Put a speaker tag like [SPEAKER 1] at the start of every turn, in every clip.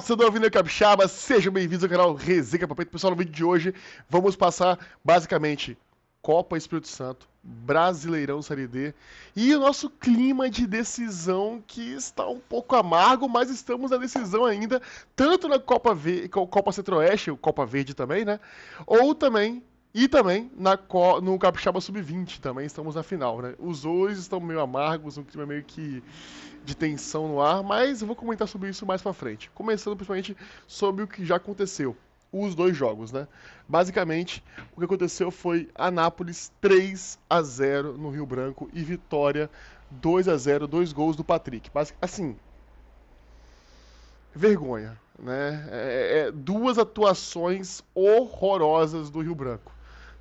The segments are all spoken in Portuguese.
[SPEAKER 1] Sou do Alvino Capixaba, sejam bem-vindos ao canal Resenha Papete. Pessoal, no vídeo de hoje vamos passar basicamente Copa Espírito Santo, Brasileirão Série D e o nosso clima de decisão que está um pouco amargo, mas estamos na decisão ainda, tanto na Copa Centro-Oeste, Copa Verde também, né? Ou também no Capixaba Sub-20 também estamos na final, né? Os dois estão meio amargos, um clima meio que de tensão no ar, mas eu vou comentar sobre isso mais pra frente. Começando principalmente sobre o que já aconteceu. Os dois jogos, né? Basicamente, o que aconteceu foi Anápolis 3-0 no Rio Branco e Vitória 2-0, dois gols do Patrick. Assim, vergonha, né? Duas atuações horrorosas do Rio Branco.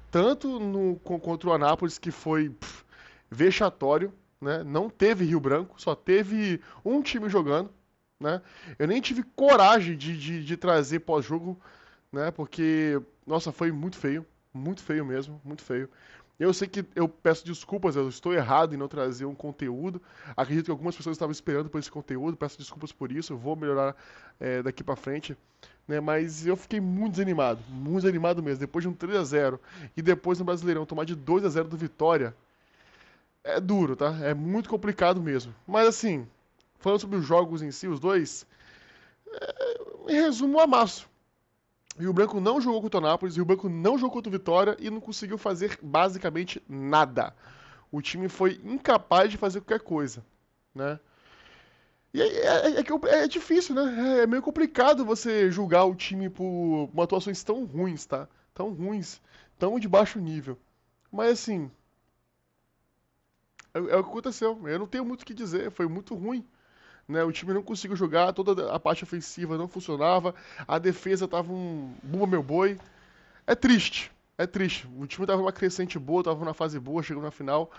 [SPEAKER 1] Tanto contra o Anápolis, que foi vexatório, né? Não teve Rio Branco, só teve um time jogando, né? Eu nem tive coragem de trazer pós-jogo, né? Porque, nossa, foi muito feio mesmo, muito feio. Eu sei que eu peço desculpas, eu estou errado em não trazer um conteúdo. Acredito que algumas pessoas estavam esperando por esse conteúdo, peço desculpas por isso, eu vou melhorar daqui pra frente. Né, mas eu fiquei muito desanimado mesmo. Depois de um 3-0 e depois no Brasileirão tomar de 2-0 do Vitória, é duro, tá? É muito complicado mesmo. Mas assim, falando sobre os jogos em si, os dois, em resumo, um amasso. Rio Branco não jogou contra o Nápoles, Rio Branco não jogou contra o Vitória e não conseguiu fazer basicamente nada. O time foi incapaz de fazer qualquer coisa, né? E é difícil, né? É meio complicado você julgar o time por atuações tão ruins, tá? Tão ruins, tão de baixo nível. Mas assim, é o que aconteceu. Eu não tenho muito o que dizer, foi muito ruim. Né? O time não conseguiu jogar, toda a parte ofensiva não funcionava, a defesa tava um bumba meu boi. É triste, é triste. O time tava numa crescente boa, tava numa fase boa, chegou na final.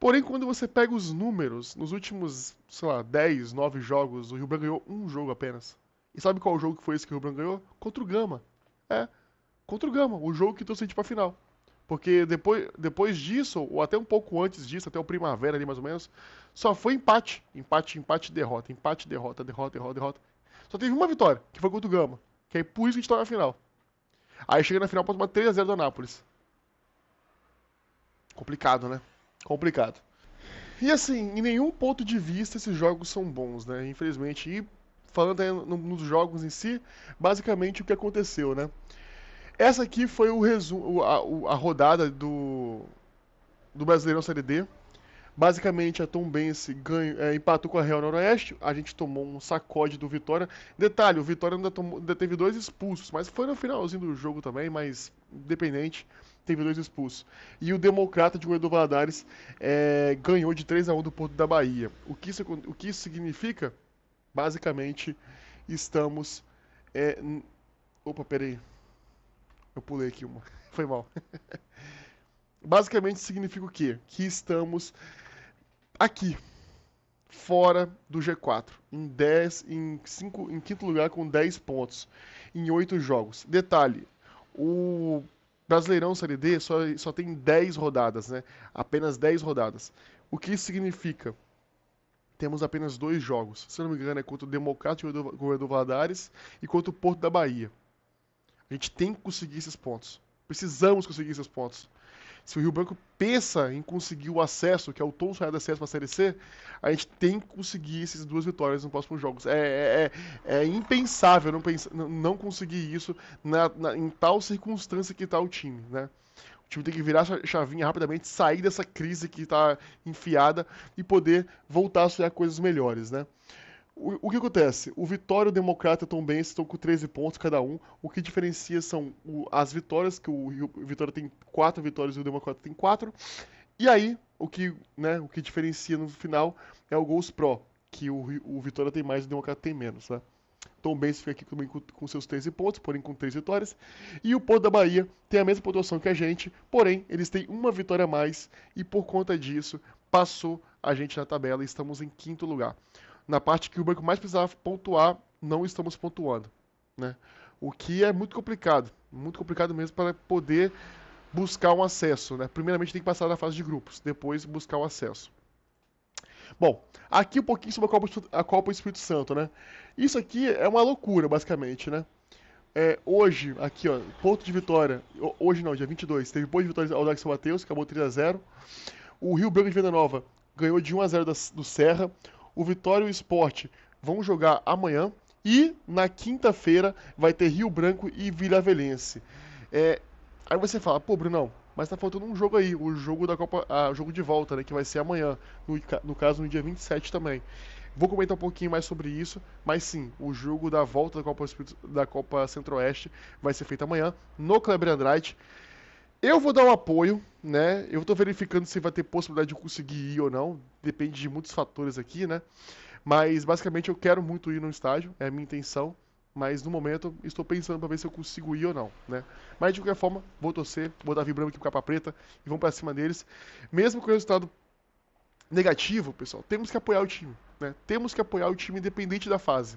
[SPEAKER 1] Porém, quando você pega os números, nos últimos, sei lá, 10, 9 jogos, o Rio Branco ganhou um jogo apenas. E sabe qual jogo que foi esse que o Rio Branco ganhou? Contra o Gama. É, contra o Gama, o jogo que trouxe a gente pra final. Porque depois disso, ou até um pouco antes disso, até o Primavera ali mais ou menos, só foi empate. Empate, empate, derrota. Empate, derrota, derrota, derrota, derrota. Só teve uma vitória, que foi contra o Gama. Que é por isso que a gente tá na final. Aí chega na final pra tomar 3-0 do Anápolis. Complicado, né? Complicado. E assim, em nenhum ponto de vista esses jogos são bons, né? Infelizmente. E falando aí nos jogos em si, basicamente o que aconteceu, né? Essa aqui foi o resumo, a rodada do Brasileirão Série D. Basicamente, a Tombense empatou com a Real Noroeste. A gente tomou um sacode do Vitória. Detalhe, o Vitória ainda teve dois expulsos, mas foi no finalzinho do jogo também, mas independente, teve dois expulsos. E o Democrata de Goiás do Valadares ganhou de 3-1 do Porto da Bahia. O que isso significa? Basicamente, estamos... É, opa, peraí. Eu pulei aqui uma. Foi mal. Basicamente significa o quê? Que estamos aqui, fora do G4, em quinto lugar com 10 pontos, em 8 jogos. Detalhe, o Brasileirão Série D só tem 10 rodadas, né? Apenas 10 rodadas. O que isso significa? Temos apenas dois jogos. Se eu não me engano, é contra o Democrata e o Governador Valadares e contra o Porto da Bahia. A gente tem que conseguir esses pontos. Precisamos conseguir esses pontos. Se o Rio Branco pensa em conseguir o acesso, que é o tão sonhado acesso para a Série C, a gente tem que conseguir essas duas vitórias nos próximos jogos. É impensável não conseguir isso em tal circunstância que está o time, né? O time tem que virar a chavinha rapidamente, sair dessa crise que está enfiada e poder voltar a sonhar coisas melhores, né? O que acontece? O Vitória e o Democrata também estão com 13 pontos cada um. O que diferencia são as vitórias, que o Vitória tem 4 vitórias e o Democrata tem 4. E aí, o que diferencia no final é o Gols Pro, que o Vitória tem mais e o Democrata tem menos, né? Tom Benz fica aqui também com seus 13 pontos, porém com 3 vitórias. E o Porto da Bahia tem a mesma pontuação que a gente, porém eles têm uma vitória a mais e por conta disso passou a gente na tabela e estamos em quinto lugar. Na parte que o Branco mais precisava pontuar, não estamos pontuando, né? O que é muito complicado mesmo para poder buscar um acesso, né? Primeiramente tem que passar na fase de grupos, depois buscar o acesso. Bom, aqui um pouquinho sobre a Copa Espírito Santo, né? Isso aqui é uma loucura, basicamente, né? Hoje, aqui, ó, ponto de vitória. Hoje não, dia 22, teve ponto de vitória ao Dax São Mateus, acabou 3-0. O Rio Branco de Venda Nova ganhou de 1-0 do Serra. O Vitória e o Sport vão jogar amanhã. E na quinta-feira vai ter Rio Branco e Vilhavelense. Aí você fala, pô, Brunão, mas tá faltando um jogo aí, o jogo da Copa, o jogo de volta, né, que vai ser amanhã, no caso no dia 27 também. Vou comentar um pouquinho mais sobre isso, mas sim, o jogo da volta da Copa Centro-Oeste vai ser feito amanhã no Kleber Andrade. Eu vou dar um apoio, né? Eu tô verificando se vai ter possibilidade de conseguir ir ou não, depende de muitos fatores aqui, né? Mas basicamente eu quero muito ir no estádio, é a minha intenção. Mas no momento estou pensando para ver se eu consigo ir ou não, né? Mas de qualquer forma, vou torcer, vou dar vibrando aqui com capa preta e vamos para cima deles. Mesmo com o resultado negativo, pessoal, temos que apoiar o time, né? Temos que apoiar o time independente da fase,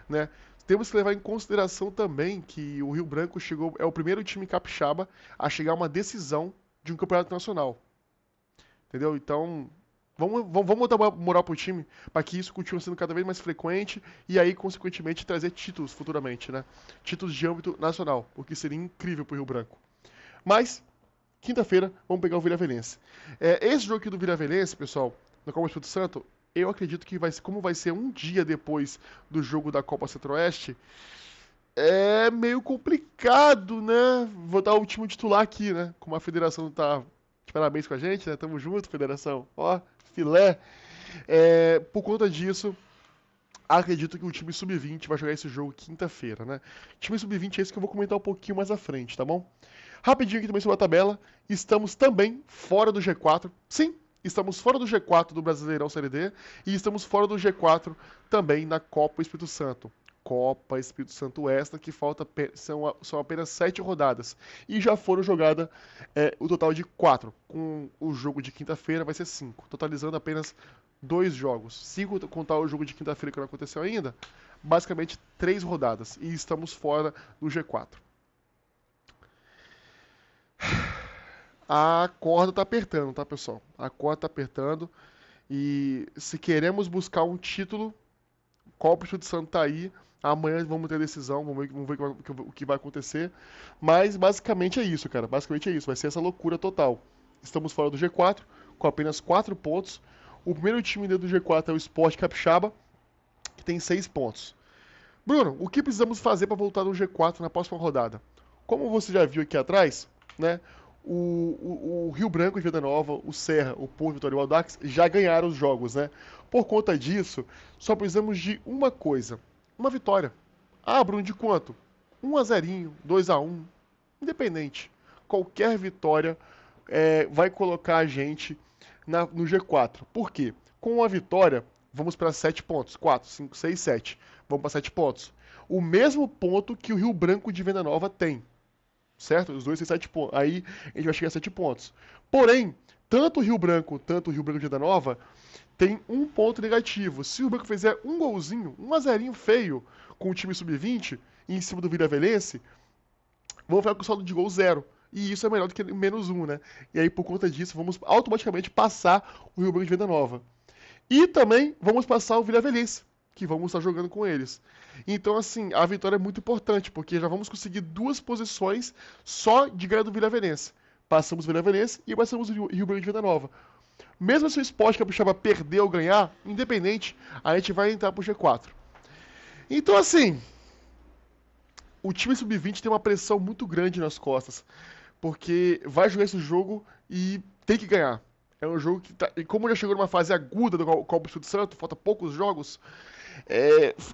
[SPEAKER 1] né? Temos que levar em consideração também que o Rio Branco é o primeiro time capixaba a chegar a uma decisão de um campeonato nacional, entendeu? Então, vamos dar uma moral pro time para que isso continue sendo cada vez mais frequente e aí, consequentemente, trazer títulos futuramente, né? Títulos de âmbito nacional, o que seria incrível pro Rio Branco. Mas, quinta-feira, vamos pegar o Vilhavelense. Esse jogo aqui do Vilhavelense, pessoal, na Copa Espírito Santo, eu acredito que como vai ser um dia depois do jogo da Copa Centro-Oeste, é meio complicado, né? Vou dar o time titular aqui, né? Como a federação tá de parabéns com a gente, né? Tamo junto, federação. Ó, filé. Por conta disso, acredito que o time sub-20 vai jogar esse jogo quinta-feira, né? Time sub-20 é esse que eu vou comentar um pouquinho mais à frente, tá bom? Rapidinho aqui também sobre a tabela. Estamos também fora do G4. Sim, estamos fora do G4 do Brasileirão Série D e estamos fora do G4 também na Copa Espírito Santo. Copa Espírito Santo esta, que são apenas 7 rodadas. E já foram jogadas o total de 4. Com o jogo de quinta-feira vai ser 5, totalizando apenas 2 jogos. Se contar o jogo de quinta-feira que não aconteceu ainda, basicamente 3 rodadas. E estamos fora do G4. A corda tá apertando, tá, pessoal? A corda tá apertando. E se queremos buscar um título, Copa Espírito Santo tá aí. Amanhã vamos ter decisão, vamos ver o que vai acontecer. Mas basicamente é isso, cara. Basicamente é isso. Vai ser essa loucura total. Estamos fora do G4, com apenas 4 pontos. O primeiro time dentro do G4 é o Sport Capixaba, que tem 6 pontos. Bruno, o que precisamos fazer para voltar no G4 na próxima rodada? Como você já viu aqui atrás, né? O Rio Branco de Venda Nova, o Serra, o Porto Vitória e o Audax já ganharam os jogos, né? Por conta disso, só precisamos de uma coisa: uma vitória. Ah, Bruno, de quanto? 1-0, 2-1, independente. Qualquer vitória vai colocar a gente no G4. Por quê? Com a vitória, vamos para 7 pontos. 4, 5, 6, 7. Vamos para 7 pontos. O mesmo ponto que o Rio Branco de Venda Nova tem. Certo? Os dois têm 7 pontos. Aí a gente vai chegar a 7 pontos. Porém, tanto o Rio Branco de Venda Nova tem um ponto negativo. Se o Rio Branco fizer um golzinho, 1-0 feio, com o time sub-20, em cima do Vilhavelense, vão ficar com saldo de gol 0. E isso é melhor do que menos 1, né? E aí, por conta disso, vamos automaticamente passar o Rio Branco de Venda Nova. E também vamos passar o Vilhavelense, que vamos estar jogando com eles. Então, assim, a vitória é muito importante, porque já vamos conseguir 2 posições só de ganhar do Vilhavelense. Passamos o Vilhavelense e passamos o Rio Branco de Venda Nova. Mesmo se o Sport Capixaba perder ou ganhar, independente, a gente vai entrar pro G4. Então, assim, o time sub-20 tem uma pressão muito grande nas costas, porque vai jogar esse jogo e tem que ganhar. É um jogo que e como já chegou numa fase aguda do Copa Espírito Santo, falta poucos jogos,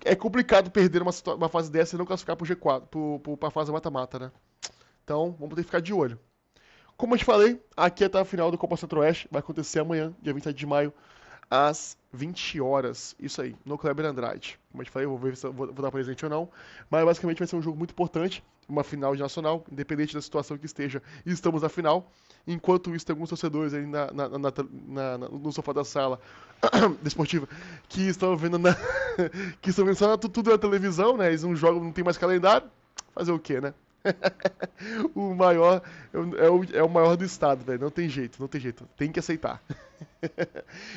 [SPEAKER 1] é complicado perder uma fase dessa e não classificar pro G4, pra fase mata-mata, né? Então, vamos ter que ficar de olho. Como eu te falei, aqui é a final do Copa Centro-Oeste, vai acontecer amanhã, dia 27 de maio, às 20 horas. Isso aí, no Kleber Andrade. Como eu te falei, eu vou ver se eu vou dar presente ou não. Mas basicamente vai ser um jogo muito importante, uma final de nacional, independente da situação que esteja. E estamos na final. Enquanto isso, tem alguns torcedores aí no sofá da sala desportiva que estão vendo que estão vendo só tudo na televisão, né? Eles não jogam, não tem mais calendário. Fazer o quê, né? O maior é o maior do estado, velho. Não tem jeito, não tem jeito. Tem que aceitar.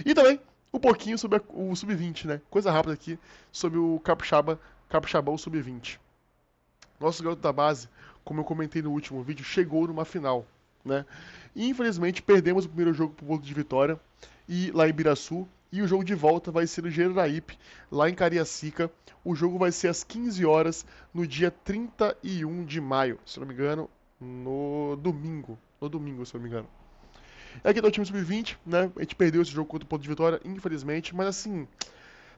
[SPEAKER 1] E também, um pouquinho sobre o Sub-20, né? Coisa rápida aqui sobre o Capixabão Sub-20. Nosso garoto da base, como eu comentei no último vídeo, chegou numa final, né? E, infelizmente perdemos o primeiro jogo por ponto de vitória e lá em Biraçu. E o jogo de volta vai ser no Geraraípe, lá em Cariacica. O jogo vai ser às 15 horas no dia 31 de maio, se não me engano, no domingo. No domingo, se não me engano. É aqui tá o time sub-20, né? A gente perdeu esse jogo contra o ponto de vitória, infelizmente, mas assim,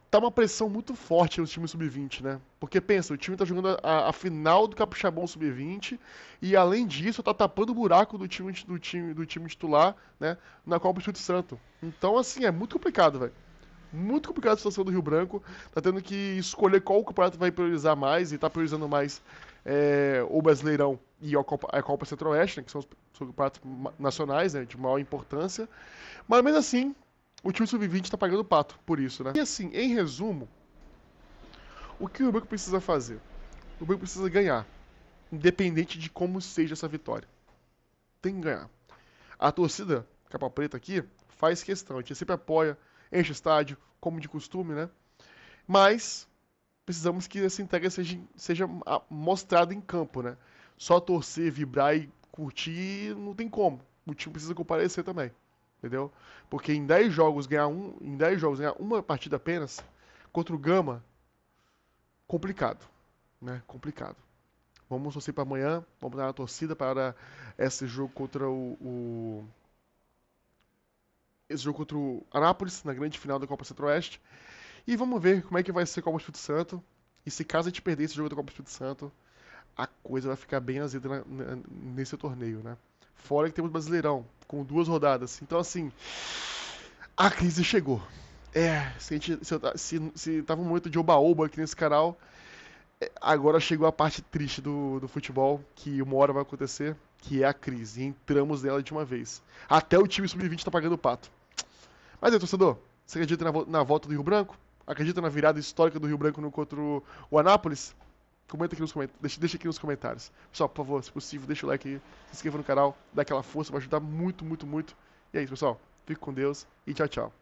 [SPEAKER 1] tá uma pressão muito forte no time sub-20, né? Porque pensa, o time tá jogando a final do Capixabão sub-20 e além disso tá tapando o buraco do time titular, né, na Copa do Espírito Santo. Então assim, é muito complicado, velho. Muito complicada a situação do Rio Branco. Tá tendo que escolher qual campeonato vai priorizar mais e tá priorizando mais o Brasileirão e a Copa Centro-Oeste, né, que são campeonatos nacionais, né, de maior importância. Mas mesmo assim, o time sub-20 tá pagando pato por isso, né? E assim, em resumo, o que o Rio Branco precisa fazer? O Rio Branco precisa ganhar, independente de como seja essa vitória. Tem que ganhar. A torcida capa preta aqui faz questão, a gente sempre apoia, enche o estádio, como de costume, né? Mas precisamos que essa entrega seja mostrada em campo, né? Só torcer, vibrar e curtir não tem como. O time precisa comparecer também, entendeu? Porque em 10 jogos ganhar uma partida apenas contra o Gama, complicado, né? Complicado. Vamos torcer para amanhã, vamos dar uma torcida para esse jogo contra esse jogo contra o Anápolis, na grande final da Copa Centro-Oeste. E vamos ver como é que vai ser a Copa do Espírito Santo. E se caso a gente perder esse jogo da Copa do Espírito Santo, a coisa vai ficar bem azeda nesse torneio, né? Fora que temos Brasileirão, com 2 rodadas. Então, assim, a crise chegou. Se tava um momento de oba-oba aqui nesse canal, agora chegou a parte triste do futebol, que uma hora vai acontecer, que é a crise. E entramos nela de uma vez. Até o time sub-20 tá pagando o pato. Mas aí, torcedor, você acredita na volta do Rio Branco? Acredita na virada histórica do Rio Branco contra o Anápolis? Comenta aqui nos comentários. Deixa aqui nos comentários. Pessoal, por favor, se possível, deixa o like aí, se inscreva no canal, dá aquela força, vai ajudar muito, muito, muito. E é isso, pessoal. Fique com Deus e tchau, tchau.